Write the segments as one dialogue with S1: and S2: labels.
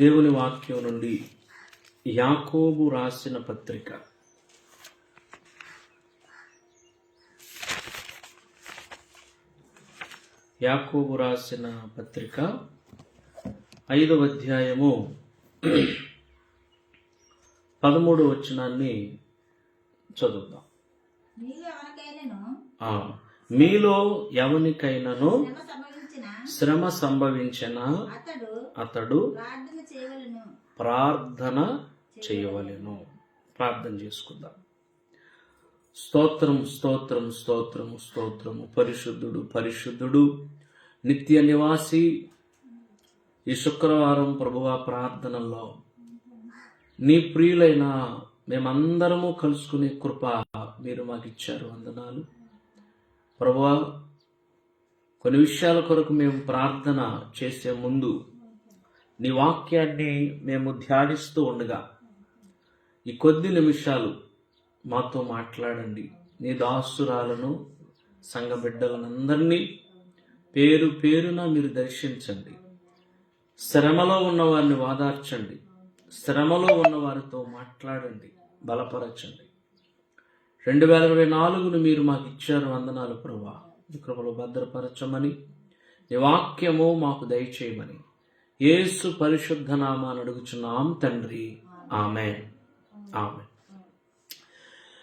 S1: దేవుని వాక్యం నుండి యాకోబు రాసిన పత్రిక యాకోబు రాసిన పత్రిక 5వ అధ్యాయము 13వ వచనాన్ని చదువుదాం. మీలో ఎవనికైనాను శ్రమ సంభవించిన అతడు ప్రార్థన చేయవలెను. ప్రార్థన చేసుకుందాం. స్తోత్రం స్తోత్రం స్తోత్రము స్తోత్రము. పరిశుద్ధుడు పరిశుద్ధుడు నిత్య నివాసి ఈ శుక్రవారం ప్రభువా ప్రార్థనలో నీ ప్రియులైన మేమందరము కలుసుకునే కృప మీరు మాకు ఇచ్చారు. వందనాలు ప్రభువా. కొన్ని విషయాల కొరకు మేము ప్రార్థన చేసే ముందు నీ వాక్యాన్ని మేము ధ్యానిస్తూ ఉండగా ఈ కొద్ది నిమిషాలు మాతో మాట్లాడండి. నీ దాసురాలను సంఘ బిడ్డలనందరినీ పేరు పేరున మీరు దర్శించండి. శ్రమలో ఉన్నవారిని వాదార్చండి. శ్రమలో ఉన్న వారితో మాట్లాడండి, బలపరచండి. 2024ను మీరు మాకు ఇచ్చారు. వందనాలు ప్రభువా. నీ కృపలో భద్రపరచమని, నీ వాక్యము మాకు దయచేయమని యేసు పరిశుద్ధ నామాన్ని అడుగుచున్నాం తండ్రి. ఆమేన్. ఆమేన్.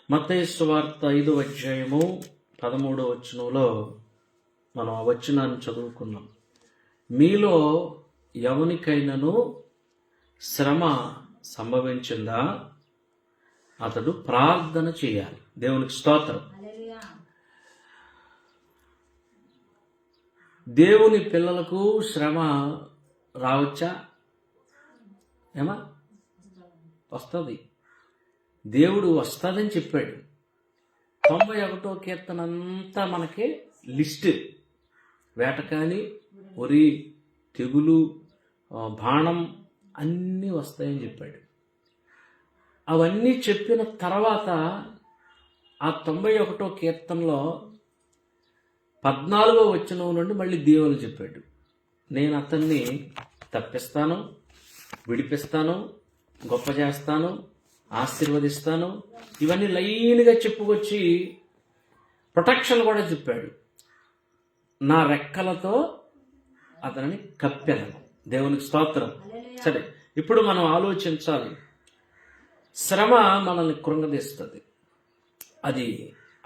S1: మత్తయి సువార్త 5వ అధ్యాయము 13వ వచనంలో మనం ఆ వచనాన్ని చదువుకున్నాం. మీలో ఎవనికైనాను శ్రమ సంభవించిందా అతడు ప్రార్థన చేయాలి. దేవునికి స్తోత్రం. దేవుని పిల్లలకు శ్రమ రావచ్చా? ఏమా వస్తుంది. దేవుడు వస్తుందని చెప్పాడు. 91వ కీర్తన అంతా మనకి లిస్ట్. వేటకాని, ఒరి, తెగులు, బాణం అన్నీ వస్తాయని చెప్పాడు. అవన్నీ చెప్పిన తర్వాత ఆ 91వ కీర్తనలో 14వ వచనం నుండి మళ్ళీ దేవుని చెప్పాడు. నేను అతన్ని తప్పిస్తాను, విడిపిస్తాను, గొప్ప చేస్తాను, ఆశీర్వదిస్తాను. ఇవన్నీ లైన్గా చెప్పుకొచ్చి ప్రొటెక్షన్ కూడా చెప్పాడు. నా రెక్కలతో అతనిని కప్పెదను. దేవునికి స్తోత్రం. సరే, ఇప్పుడు మనం ఆలోచించాలి. శ్రమ మనల్ని కృంగదీస్తుంది. అది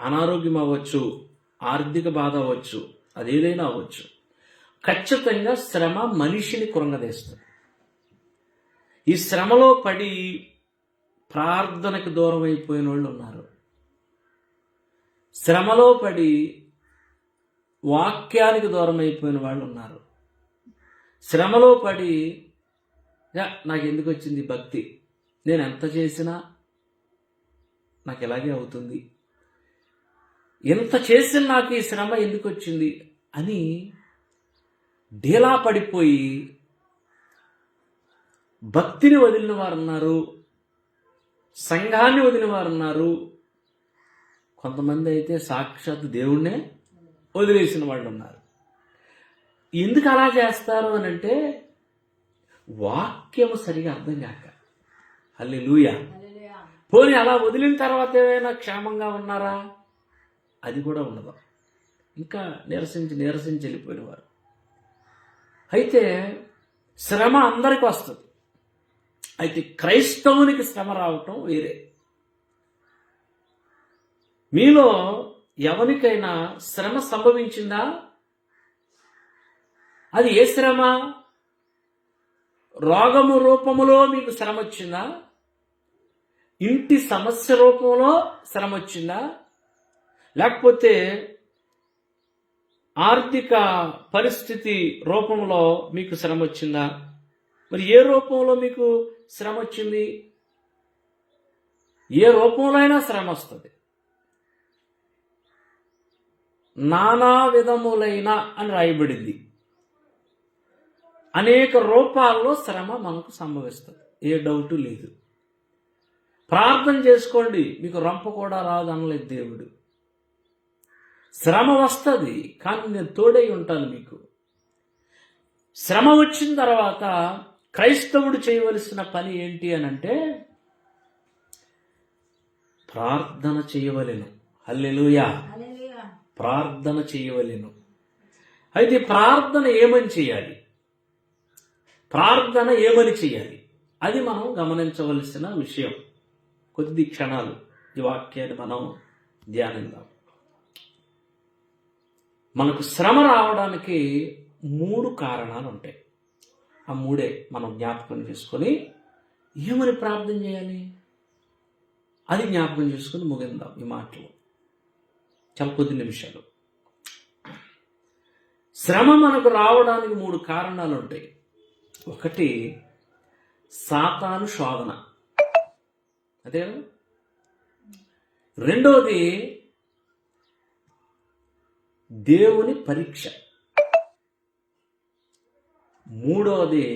S1: అనారోగ్యం అవ్వచ్చు, ఆర్థిక బాధ అవ్వచ్చు, అదేదైనా అవ్వచ్చు. ఖచ్చితంగా శ్రమ మనిషిని కృంగదీస్తుంది. ఈ శ్రమలో పడి ప్రార్థనకు దూరం అయిపోయిన వాళ్ళు ఉన్నారు. శ్రమలో పడి వాక్యానికి దూరం అయిపోయిన వాళ్ళు ఉన్నారు. శ్రమలో పడి నాకు ఎందుకు వచ్చింది భక్తి, నేను ఎంత చేసినా నాకు ఇలాగే అవుతుంది, ఎంత చేసిన నాకు ఈ శ్రమ ఎందుకు వచ్చింది అని డీలా పడిపోయి భక్తిని వదిలిన వారు ఉన్నారు, సంఘాన్ని వదిలిన వారు ఉన్నారు. కొంతమంది అయితే సాక్షాత్ దేవుణ్ణే వదిలేసిన వాళ్ళు ఉన్నారు. ఎందుకు అలా చేస్తారు అని అంటే వాక్యము సరిగా అర్థం కాక. హల్లెలూయా. పోనీ అలా వదిలిన తర్వాత ఏమైనా క్షేమంగా ఉన్నారా? అది కూడా ఉండదు. ఇంకా నీరసించి వెళ్ళిపోయిన వారు. అయితే శ్రమ అందరికీ వస్తుంది. అయితే క్రైస్తవునికి శ్రమ రావటం వేరే. మీలో ఎవరికైనా శ్రమ సంభవించిందా? అది ఏ శ్రమ? రోగము రూపములో మీకు శ్రమ వచ్చిందా? ఇంటి సమస్య రూపంలో శ్రమ వచ్చిందా? లేకపోతే ఆర్థిక పరిస్థితి రూపంలో మీకు శ్రమ వచ్చిందా? మరి ఏ రూపంలో మీకు శ్రమ వచ్చింది? ఏ రూపంలో అయినా శ్రమ వస్తుంది. నానా విధములైన అని రాయబడింది. అనేక రూపాల్లో శ్రమ మనకు సంభవిస్తుంది. ఏ డౌటు లేదు. ప్రార్థన చేసుకోండి, మీకు రంప కూడా రాదు అనలేదు దేవుడు. శ్రమ వస్తుంది, కానీ నేను తోడై ఉంటాను మీకు. శ్రమ వచ్చిన తర్వాత క్రైస్తవుడు చేయవలసిన పని ఏంటి అని అంటే ప్రార్థన చేయవలెను. హల్లెలూయా. ప్రార్థన చేయవలెను. అయితే ప్రార్థన ఏమని చేయాలి, ప్రార్థన ఏమని చేయాలి, అది మనం గమనించవలసిన విషయం. కొద్ది క్షణాలు ఈ వాక్యాన్ని మనం ధ్యానిద్దాం. మనకు శ్రమ రావడానికి 3 కారణాలు ఉంటాయి. ఆ 3 మనం జ్ఞాపకం చేసుకొని ఏమని ప్రార్థన చేయాలి అది జ్ఞాపకం చేసుకొని ముగిందాం ఈ మాటలు. చాలా కొద్ది నిమిషాలు. శ్రమ మనకు రావడానికి 3 కారణాలు ఉంటాయి. ఒకటి సాతాను శోధన, అదే కదా. రెండోది దేవుని పరీక్ష. మూడోది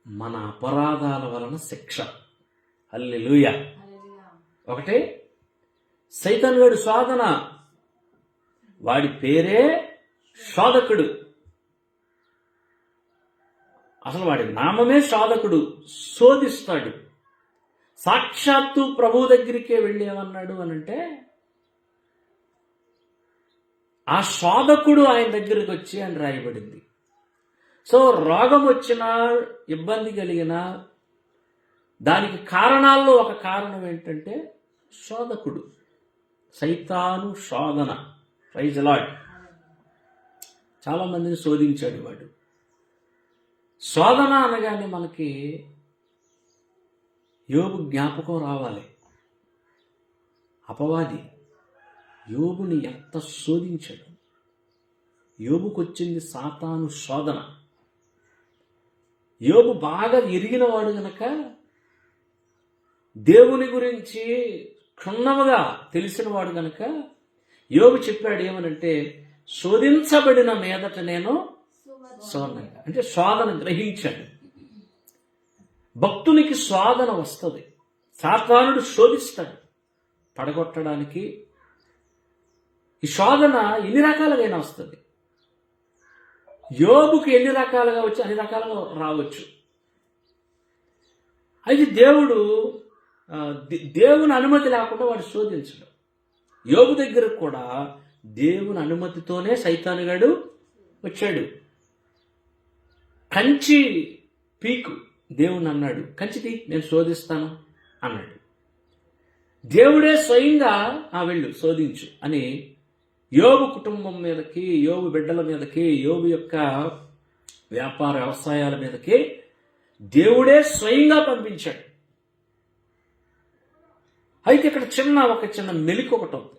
S1: మన అపరాధాల వలన శిక్ష. హల్లెలూయా. ఒకటి సైతానుగాడి శోధన, వాడి పేరే శోధకుడు. అసలు వాడి నామమే శోధకుడు, శోధిస్తాడు. సాక్షాత్తు ప్రభు దగ్గరికే వెళ్ళి ఏమన్నాడు అనంటే, ఆ శోధకుడు ఆయన దగ్గరికి వచ్చి అని రాయబడింది. సో రోగం వచ్చినా, ఇబ్బంది కలిగినా దానికి కారణాల్లో ఒక కారణం ఏంటంటే శోధకుడు, సైతాను శోధన. Praise Lord. చాలా మందిని శోధించాడు వాడు. శోధన అనగానే మనకి యోబు జ్ఞాపకం రావాలి. అపవాది యోబుని ఎంత శోధించాడు. యోబుకు వచ్చింది సాతాను శోధన. యోబు బాగా ఎరిగినవాడు గనక, దేవుని గురించి క్షుణ్ణముగా తెలిసినవాడు గనక యోబు చెప్పాడు ఏమనంటే, శోధించబడిన మీదట నేను శోధనగా, అంటే శోధన గ్రహించాడు. భక్తునికి శోధన వస్తుంది. సాతానుడు శోధిస్తాడు పడగొట్టడానికి. ఈ శోధన ఎన్ని రకాలుగా వస్తుంది. యోబుకి ఎన్ని రకాలుగా వచ్చి అన్ని రకాలుగా రావచ్చు. అయితే దేవుని అనుమతి లేకుండా వాడు శోధించడు. యోబు దగ్గరకు కూడా దేవుని అనుమతితోనే సైతానుగాడు వచ్చాడు. కంచి పీకు దేవుని అన్నాడు, కంచిది నేను శోధిస్తాను అన్నాడు. దేవుడే స్వయంగా వెళ్ళు శోధించు అని యోబు కుటుంబం మీదకి, యోబు బిడ్డల మీదకి, యోబు యొక్క వ్యాపార వ్యవసాయాల మీదకి దేవుడే స్వయంగా పంపించాడు. అయితే ఇక్కడ ఒక చిన్న మెలిక ఒకటి ఉంది.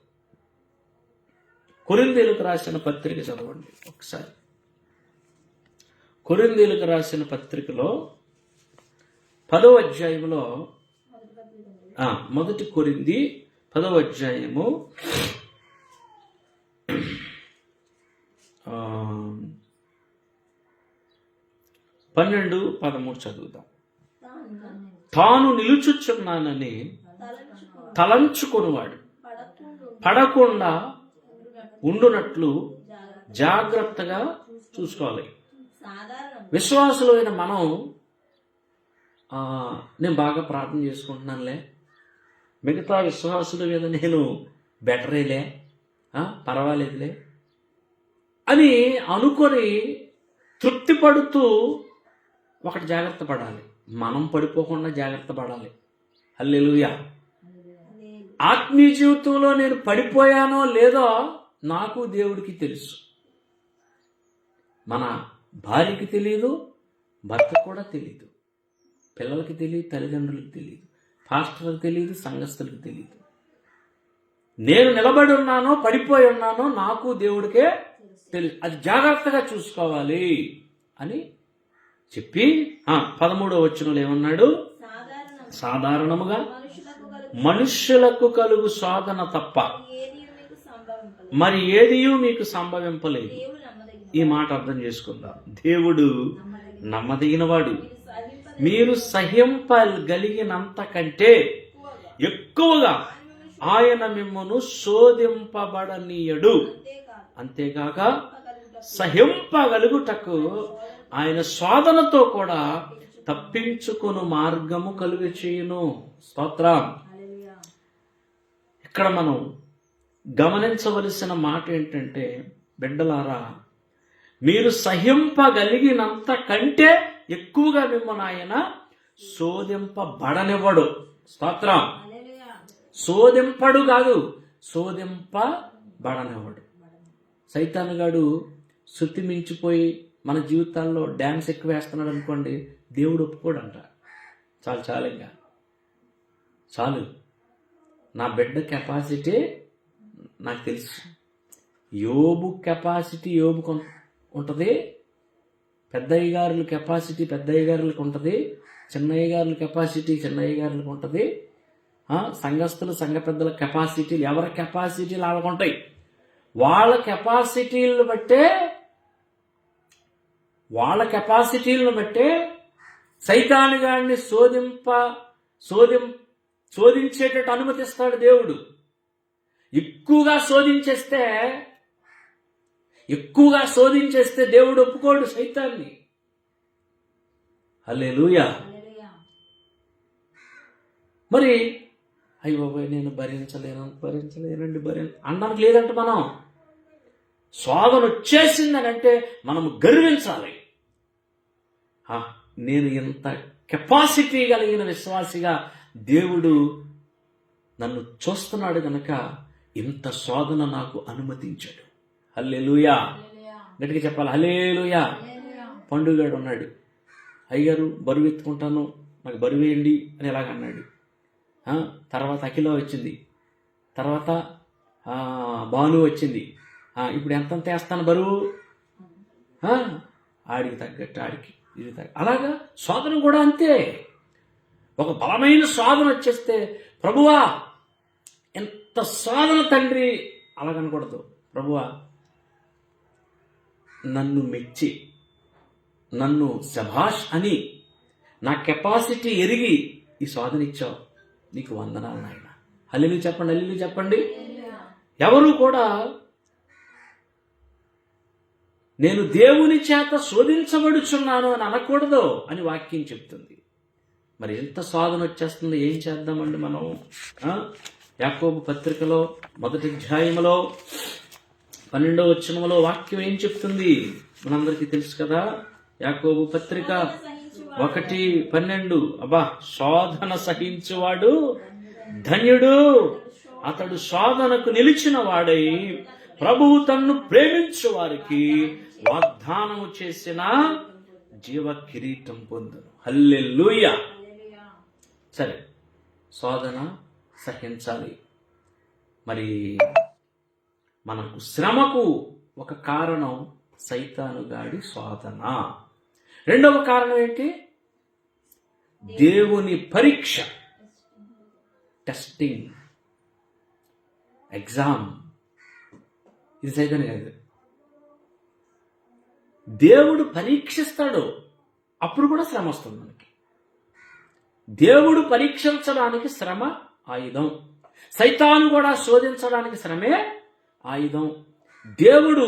S1: కొరింథీయులకు రాసిన పత్రిక చదవండి ఒకసారి. కొరింథీయులకు రాసిన పత్రికలో 10వ అధ్యాయంలో, మొదటి కొరింథీ 10వ అధ్యాయము 12-13 చదువుదాం. తాను నిలుచుచున్నానని తలంచుకొనివాడు పడకుండా ఉండునట్లు జాగ్రత్తగా చూసుకోవాలి. విశ్వాసులైన మనం, నేను బాగా ప్రార్థన చేసుకుంటున్నానులే, మిగతా విశ్వాసుల మీద నేను బెటరేలే, పర్వాలేదులే అని అనుకొని తృప్తి పడుతూ ఒకటి జాగ్రత్త పడాలి. మనం పడిపోకుండా జాగ్రత్త పడాలి. హల్లెలూయా. ఆత్మీయ జీవితంలో నేను పడిపోయానో లేదో నాకు దేవుడికి తెలుసు. మన భార్యకి తెలియదు, భర్తకు కూడా తెలియదు, పిల్లలకి తెలియదు, తల్లిదండ్రులకు తెలియదు, పాస్టర్లకు తెలియదు, సంఘస్థులకు తెలియదు. నేను నిలబడి ఉన్నానో పడిపోయి ఉన్నానో నాకు దేవుడికే తెలుసు. అది జాగ్రత్తగా చూసుకోవాలి అని చెప్పి 13వ వచనంలో ఏమన్నాడు, సాధారణముగా మనుష్యులకు కలుగు శోధన తప్ప మరి ఏదియూ మీకు సంభవింపలేదు. ఈ మాట అర్థం చేసుకుందాం. దేవుడు నమ్మదగినవాడు. మీరు సహింపగలిగినంత కంటే ఎక్కువగా ఆయన మిమ్మను శోధింపబడనీయడు. అంతేకాక సహింపగలుగుటకు ఆయన శోధనతో కూడా తప్పించుకొను మార్గము కలుగ చేయును. స్తోత్రం. ఇక్కడ మనం గమనించవలసిన మాట ఏంటంటే, బిడ్డలారా, మీరు సహింపగలిగినంత కంటే ఎక్కువగా మిమ్మల్ని ఆయన శోధింపబడనివ్వడు. స్తోత్రం. శోధింపడు కాదు, శోధింపబడనివ్వడు. సైతానుగాడు శృతి మించిపోయి మన జీవితాల్లో డ్యాన్స్ ఎక్కువ వేస్తున్నాడు అనుకోండి, దేవుడు ఒప్పుకోడంట. చాలు చాలు, ఇంకా చాలు. నా బిడ్డ కెపాసిటీ నాకు తెలుసు. యోబు కెపాసిటీ యోబుకు ఉంటుంది, పెద్దయ్య గారుల కెపాసిటీ పెద్దయ్య గారులకు ఉంటుంది, చిన్నయ్య గారుల కెపాసిటీ చిన్నయ్య గారులకు ఉంటుంది, సంఘస్థులు సంఘ పెద్దల కెపాసిటీలు ఎవరి కెపాసిటీలు వాళ్ళకు ఉంటాయి. వాళ్ళ కెపాసిటీలను బట్టే సైతాను గారిని శోధించేటట్టు అనుమతిస్తాడు దేవుడు. ఎక్కువగా శోధించేస్తే దేవుడు ఒప్పుకోడు సైతాన్ని. హల్లెలూయా. మరి అయ్యో బాబాయ్ నేను భరించలేనండి అనడానికి లేదంటే, మనం శోధన వచ్చేసిందని అంటే మనము గర్వించాలి. నేను ఇంత కెపాసిటీ కలిగిన విశ్వాసిగా దేవుడు నన్ను చూస్తున్నాడు గనక ఇంత శోధన నాకు అనుమతించాడు. హల్లెలూయా. గట్టిగా చెప్పాలి, హల్లెలూయా. పండుగాడు ఉన్నాడు, అయ్యారు బరువు ఎత్తుకుంటాను నాకు బరువు వేయండి అని ఎలాగ అన్నాడు. తర్వాత అఖిల వచ్చింది, తర్వాత భాను వచ్చింది. ఇప్పుడు ఎంతంత వేస్తాను బరువు, ఆడికి తగ్గట్టు ఆడికి ఇది అలాగా శోధన కూడా అంతే. ఒక బలమైన శోధన వచ్చేస్తే, ప్రభువా ఎంత శోధన తండ్రి అలాగనకూడదు. ప్రభువా నన్ను మెచ్చి నన్ను శభాష్ అని నా కెపాసిటీ ఎరిగి ఈ శోధన ఇచ్చావు, నీకు వందనాలు నాయన. హల్లెలూయా చెప్పండి, హల్లెలూయా చెప్పండి. ఎవరు కూడా నేను దేవుని చేత శోధించబడుచున్నాను అని అనకూడదు అని వాక్యం చెప్తుంది. మరి ఎంత శోధన వచ్చేస్తుందో ఏం చేద్దామండి మనం? యాకోబు పత్రికలో 1వ అధ్యాయములో 12వ వచనములో వాక్యం ఏం చెప్తుంది మనందరికీ తెలుసు కదా. యాకోబు పత్రిక 1:12. శోధన సహించువాడు ధన్యుడు, అతడు శోధనకు నిలిచిన వాడై ప్రభువు తన్ను ప్రేమించు వారికి వాగ్దానము చేసిన జీవ కిరీటం పొందును. హల్లెలూయా. సరే, శోధన సహించాలి. మరి మనకు శ్రమకు ఒక కారణం సైతానుగాడి శోధన. రెండవ కారణం ఏంటి? దేవుని పరీక్ష, టెస్టింగ్, ఎగ్జామ్. ఇది సైతాను కాదు, దేవుడు పరీక్షిస్తాడు, అప్పుడు కూడా శ్రమ వస్తుంది మనకి. దేవుడు పరీక్షించడానికి శ్రమ ఆయుధం, సైతాను కూడా శోధించడానికి శ్రమే ఆయుధం, దేవుడు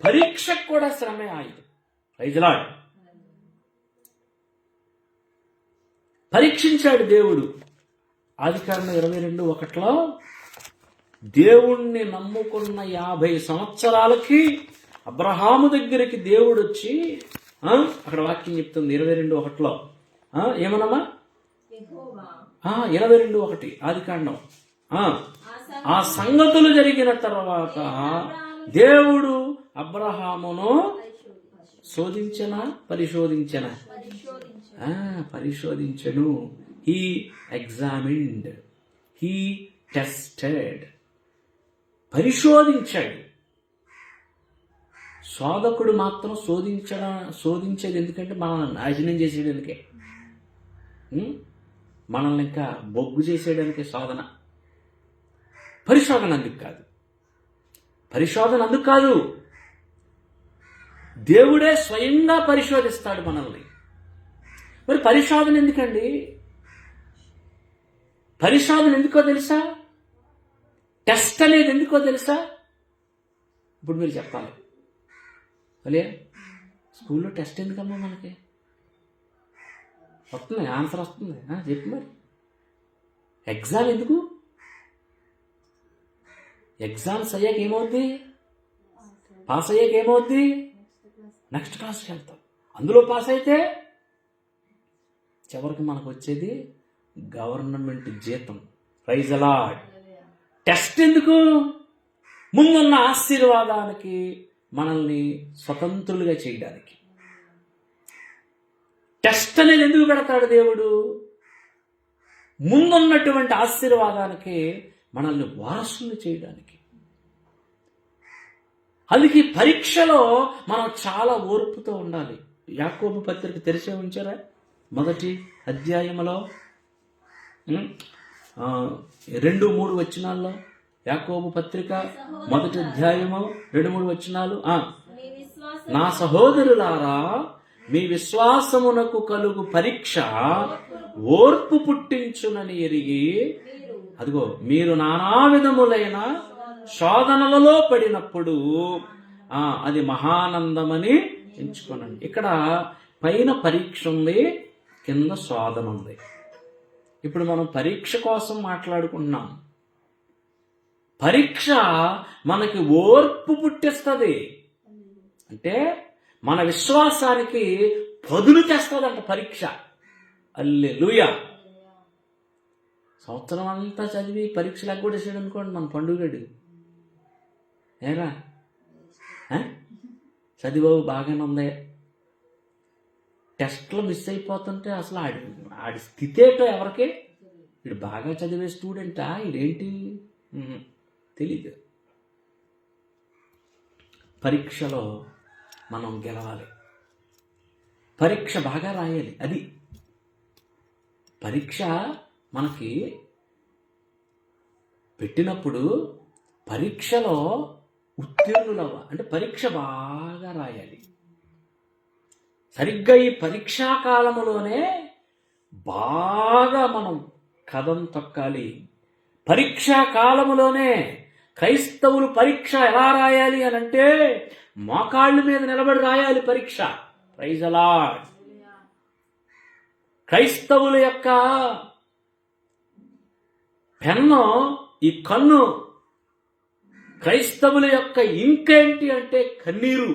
S1: పరీక్షకు కూడా శ్రమే ఆయుధం. Praise lord. పరీక్షించాడు దేవుడు. ఆదికాండం 22:1 దేవుణ్ణి నమ్ముకున్న 50 సంవత్సరాలకి అబ్రహాము దగ్గరికి దేవుడు వచ్చి, అక్కడ వాక్యం చెప్తుంది 22:1 ఏమనమ్మా? 22:1 ఆదికాండం. ఆ సంగతులు జరిగిన తర్వాత దేవుడు అబ్రహామును పరిశోధించను. He examined, he tested. పరిశోధించాడు. శోధకుడు మాత్రం శోధించేది ఎందుకంటే మనల్ని నాశనం చేసేయడానికే, మనల్ని ఇంకా బొగ్గు చేసేయడానికే శోధన. పరిశోధన అందుకు కాదు. దేవుడే స్వయంగా పరిశోధిస్తాడు మనల్ని. మరి పరిశోధన ఎందుకండి? పరిశోధన ఎందుకో తెలుసా? టెస్ట్ అనేది ఎందుకో తెలుసా? ఇప్పుడు మీరు చెప్పాలి. అలే స్కూల్లో టెస్ట్ ఎందుకమ్మా? మనకి వస్తుంది, ఆన్సర్ వస్తుంది, చెప్పు మరి. ఎగ్జామ్ ఎందుకు? ఎగ్జామ్స్ అయ్యాక ఏమవుద్ది? పాస్ అయ్యాక ఏమవుద్ది? నెక్స్ట్ క్లాస్కి వెళ్తాం. అందులో పాస్ అయితే చివరికి మనకు వచ్చేది గవర్నమెంట్ జీతం. Praise the lord. టెస్ట్ ఎందుకు? ముందున్న ఆశీర్వాదానికి, మనల్ని స్వతంత్రులుగా చేయడానికి. టెస్ట్ అనేది ఎందుకు పెడతాడు దేవుడు? ముందున్నటువంటి ఆశీర్వాదానికి మనల్ని వారసులు చేయడానికి. అందుకే పరీక్షలో మనం చాలా ఓర్పుతో ఉండాలి. యాకోబు పత్రిక తెరిచే ఉంచారా? 1 అధ్యాయంలో 2-3 వచనాల్లో, యాకోబు పత్రిక 1 అధ్యాయము 2-3 వచనాలు. నా సహోదరులారా, మీ విశ్వాసమునకు కలుగు పరీక్ష ఓర్పు పుట్టించునని ఎరిగి, అదిగో మీరు నానా విధములైన శోధనలలో పడినప్పుడు అది మహానందమని ఎంచుకోనండి. ఇక్కడ పైన పరీక్ష ఉంది, కింద శోధన ఉంది. ఇప్పుడు మనం పరీక్ష కోసం మాట్లాడుకుంటున్నాం. పరీక్ష మనకి ఓర్పు పుట్టిస్తుంది. అంటే మన విశ్వాసానికి పదును తెస్తుందంట పరీక్ష. హల్లెలూయా. సంవత్సరం అంతా చదివి పరీక్షలు ఎగ్గొట్టేసాడు అనుకోండి మన పండుగడు. ఏరా చదివావు, బాగానే ఉంది, టెస్ట్లో మిస్ అయిపోతుంటే అసలు ఆడి స్థితి ఏంటో ఎవరికి? వీడు బాగా చదివే స్టూడెంటా, ఇదేంటి తెలీదు. పరీక్షలో మనం గెలవాలి, పరీక్ష బాగా రాయాలి. అది పరీక్ష మనకి పెట్టినప్పుడు పరీక్షలో ఉత్తీర్ణులవ్వ అంటే పరీక్ష బాగా రాయాలి. సరిగ్గా ఈ పరీక్షా కాలములోనే బాగా మనం కథం తొక్కాలి. పరీక్షా కాలములోనే క్రైస్తవులు పరీక్ష ఎలా రాయాలి అని అంటే మోకాళ్ళ మీద నిలబడి రాయాలి పరీక్ష. Praise the Lord. క్రైస్తవుల యొక్క పెన్ను ఈ కన్ను, క్రైస్తవుల యొక్క ఇంకేంటి అంటే కన్నీరు.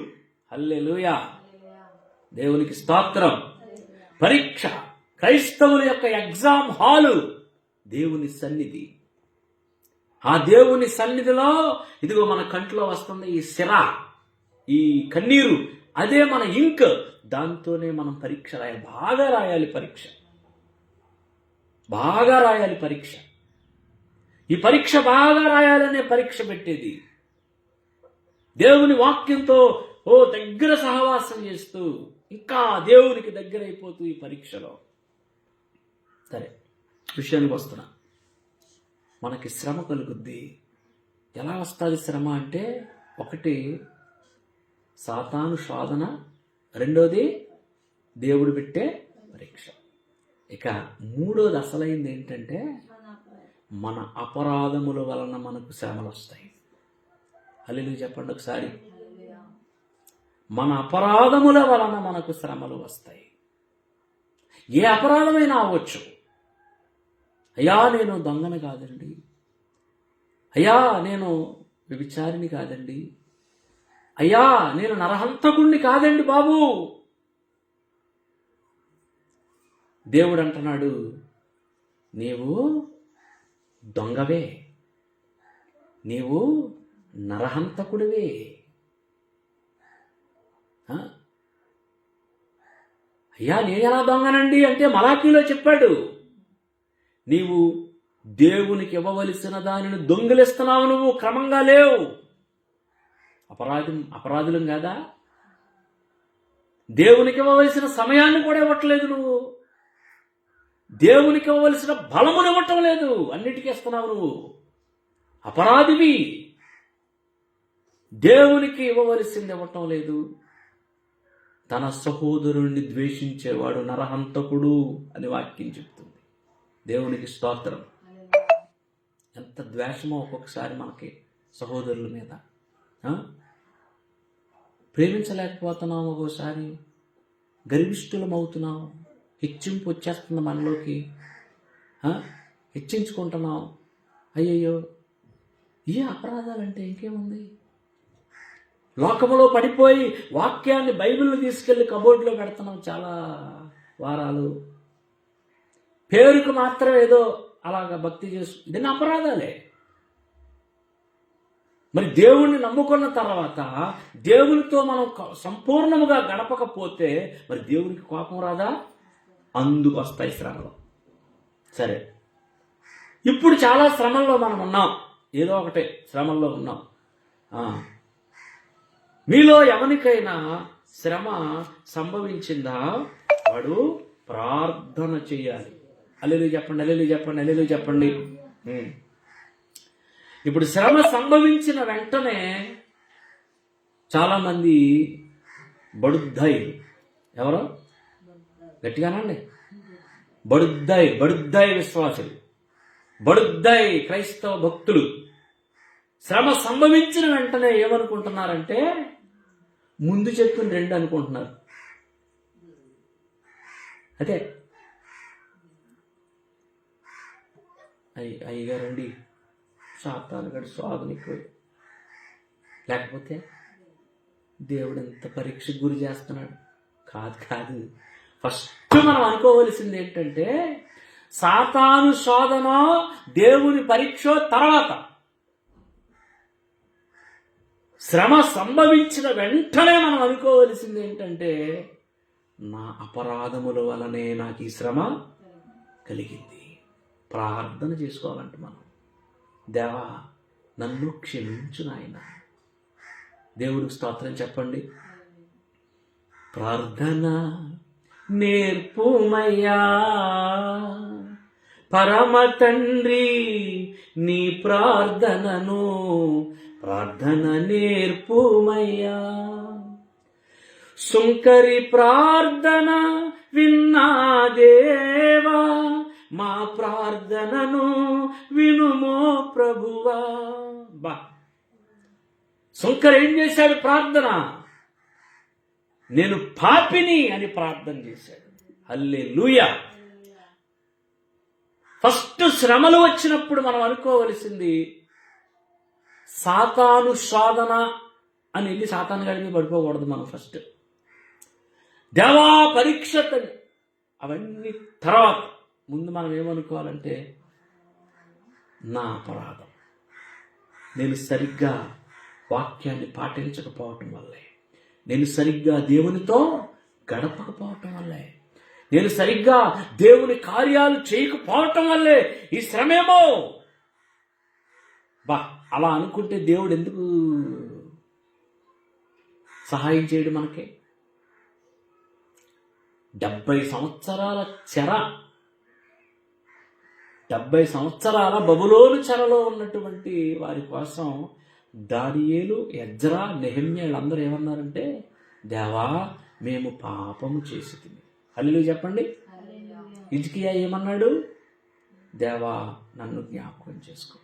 S1: హల్లెలూయా, దేవునికి స్తోత్రం. పరీక్ష, క్రైస్తవుల యొక్క ఎగ్జామ్ హాలు దేవుని సన్నిధి. ఆ దేవుని సన్నిధిలో ఇదిగో మన కంట్లో వస్తుంది ఈ సిర, ఈ కన్నీరు, అదే మన ఇంక్. దాంతోనే మనం పరీక్ష రాయాలి. బాగా రాయాలి పరీక్ష, బాగా రాయాలి పరీక్ష. ఈ పరీక్ష బాగా రాయాలనే పరీక్ష పెట్టేది. దేవుని వాక్యంతో దగ్గర సహవాసం చేస్తూ ఇంకా దేవునికి దగ్గర అయిపోతూ ఈ పరీక్షలో. సరే, విషయానికి వస్తున్నా. మనకి శ్రమ కలుగుద్ది. ఎలా వస్తుంది శ్రమ అంటే, ఒకటి సాతాను శోధన, రెండోది దేవుడు పెట్టే పరీక్ష. ఇక మూడోది అసలైంది ఏంటంటే మన అపరాధముల వలన మనకు శ్రమలు వస్తాయి. హల్లెలూయా చెప్పండి ఒకసారి. మన అపరాధముల వలన మనకు శ్రమలు వస్తాయి. ఏ అపరాధమైనా అవ్వచ్చు. అయ్యా నేను దొంగని కాదండి, అయ్యా నేను వ్యభిచారిని కాదండి, అయ్యా నేను నరహంతకుణ్ణి కాదండి బాబు. దేవుడు అంటున్నాడు, నీవు దొంగవే, నీవు నరహంతకుడివే. అయ్యా నేను ఎలా దొంగనండి అంటే మలాకీలో చెప్పాడు, నీవు దేవునికి ఇవ్వవలసిన దానిని దొంగిలిస్తున్నావు, నువ్వు క్రమంగా లేవు. అపరాధులం కాదా? దేవునికి ఇవ్వవలసిన సమయాన్ని కూడా ఇవ్వట్లేదు నువ్వు, దేవునికి ఇవ్వవలసిన బలమును ఇవ్వటం లేదు, అన్నిటికీ ఇస్తున్నావు నువ్వు. అపరాధివి. దేవునికి ఇవ్వవలసింది ఇవ్వటం లేదు. తన సహోదరుణ్ణి ద్వేషించేవాడు నరహంతకుడు అని వాక్యం చెప్తుంది. దేవునికి స్తోత్రం. ఎంత ద్వేషమో ఒక్కొక్కసారి మనకి సహోదరుల మీద. ప్రేమించలేకపోతున్నాం, ఒక్కోసారి గర్విష్ఠులం అవుతున్నాం, హెచ్చింపు వచ్చేస్తుంది మనలోకి, హెచ్చించుకుంటున్నాం. అయ్యయ్యో, ఏ అపరాధాలంటే ఇంకేముంది? లోకములో పడిపోయి వాక్యాన్ని, బైబిల్ని తీసుకెళ్లి కబోర్డ్లో పెడుతున్నాం చాలా వారాలు. పేరుకు మాత్రం ఏదో అలాగా భక్తి చేస్తుంది, దీన్ని అపరాధాలే. మరి దేవుణ్ణి నమ్ముకున్న తర్వాత దేవునితో మనం సంపూర్ణముగా గడపకపోతే మరి దేవునికి కోపం రాదా? అందుకు వస్తాయి శ్రమలు. సరే, ఇప్పుడు చాలా శ్రమల్లో మనం ఉన్నాం, ఏదో ఒకటే శ్రమల్లో ఉన్నాం. మీలో ఎవరికైనా శ్రమ సంభవించిందా? వాడు ప్రార్థన చేయాలి. హల్లెలూయా చెప్పండి, హల్లెలూయా చెప్పండి, హల్లెలూయా చెప్పండి. ఇప్పుడు శ్రమ సంభవించిన వెంటనే చాలామంది బడుద్దాయి, ఎవరో గట్టిగానండి, బడుద్దాయి విశ్వాసులు, బడుద్దాయి క్రైస్తవ భక్తులు శ్రమ సంభవించిన వెంటనే ఏమనుకుంటున్నారంటే ముందు చెప్పిన రెండు అనుకుంటున్నారు. అదే అయ్యగారండి సాతాను గడి స్వాదునికి, లేకపోతే దేవుడు ఎంత పరీక్షకు గురి చేస్తున్నాడు. కాదు, ఫస్ట్ మనం అనుకోవలసింది ఏంటంటే సాతాను శోధన దేవుని పరీక్ష తర్వాత. శ్రమ సంభవించిన వెంటనే మనం అనుకోవలసింది ఏంటంటే నా అపరాధముల వలనే నాకు ఈ శ్రమ కలిగింది. ప్రార్థన చేసుకోవాలంటే మనం, దేవా నన్ను క్షమించు నాయన. దేవుడికి స్తోత్రం చెప్పండి. ప్రార్థన నేర్పుమయ్యా పరమ తండ్రి, నీ ప్రార్థన నేర్పుమయ్యా. సుంకరి ప్రార్థన విన్నా దేవా, మా ప్రార్థనను వినుమో ప్రభువా. బా, సుంకర్ ఏం చేశాడు? ప్రార్థన, నేను పాపిని అని ప్రార్థన చేశాడు. హల్లెలూయా. ఫస్ట్ శ్రమలు వచ్చినప్పుడు మనం అనుకోవలసింది సాతాను శోధన అని వెళ్ళి సాతాను గాడిని పడిపోకూడదు. మనం ఫస్ట్ దేవా పరీక్ష, అవన్నీ తర్వాత. ముందు మనం ఏమనుకోవాలంటే నా అపరాధం, నేను సరిగ్గా వాక్యాన్ని పాటించకపోవటం వల్లే, నేను సరిగ్గా దేవునితో గడపకపోవటం వల్లే, నేను సరిగ్గా దేవుని కార్యాలు చేయకపోవటం వల్లే ఈ శ్రమేమో. అలా అనుకుంటే దేవుడు ఎందుకు సహాయం చేయడు మనకి? 70 సంవత్సరాల చెర, 70 సంవత్సరాల బబులోను చెరలో ఉన్నటువంటి వారి కోసం దానియేలు, ఎజ్రా, నెహెమ్యా వీళ్ళందరూ ఏమన్నారంటే దేవా మేము పాపము చేసితిమి. హల్లెలూయా చెప్పండి. హిజ్కియా ఏమన్నాడు? దేవా నన్ను జ్ఞాపకం చేసుకో.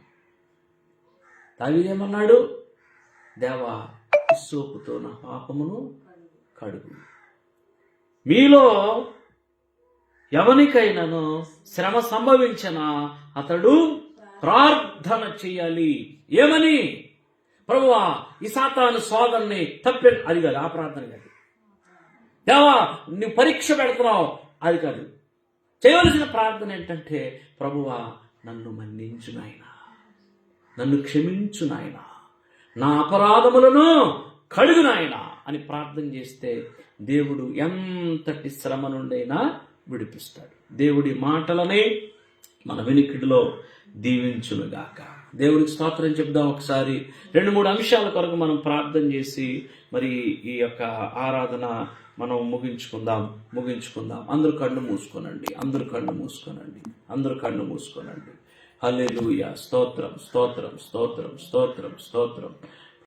S1: దావీదు ఏమన్నాడు? దేవా హిస్సోపుతో నా పాపమును కడుగు. మీలో ఎవరికైనాను శ్రమ సంభవించిన అతడు ప్రార్థన చేయాలి. ఏమని? ప్రభువా ఈ సాతాను శోధనని అది కాదు, ఆ ప్రార్థన కాదు. దేవా నువ్వు పరీక్ష పెడుతున్నావు, అది కాదు. చేయవలసిన ప్రార్థన ఏంటంటే ప్రభువా నన్ను మన్నించు నాయనా, నన్ను క్షమించు నాయనా, నా అపరాధములను కడుగు నాయనా అని ప్రార్థన చేస్తే దేవుడు ఎంతటి శ్రమ నుండైనా విడిపిస్తాడు. దేవుడి మాటలని మన వినికిడిలో దీవించునుగాక. దేవుడికి స్తోత్రం చెప్దాం. ఒకసారి 2-3 అంశాల కొరకు మనం ప్రార్థన చేసి మరి ఈ యొక్క ఆరాధన మనం ముగించుకుందాం. అందరూ కళ్ళు మూసుకోనండి. హల్లెలూయా. స్తోత్రం.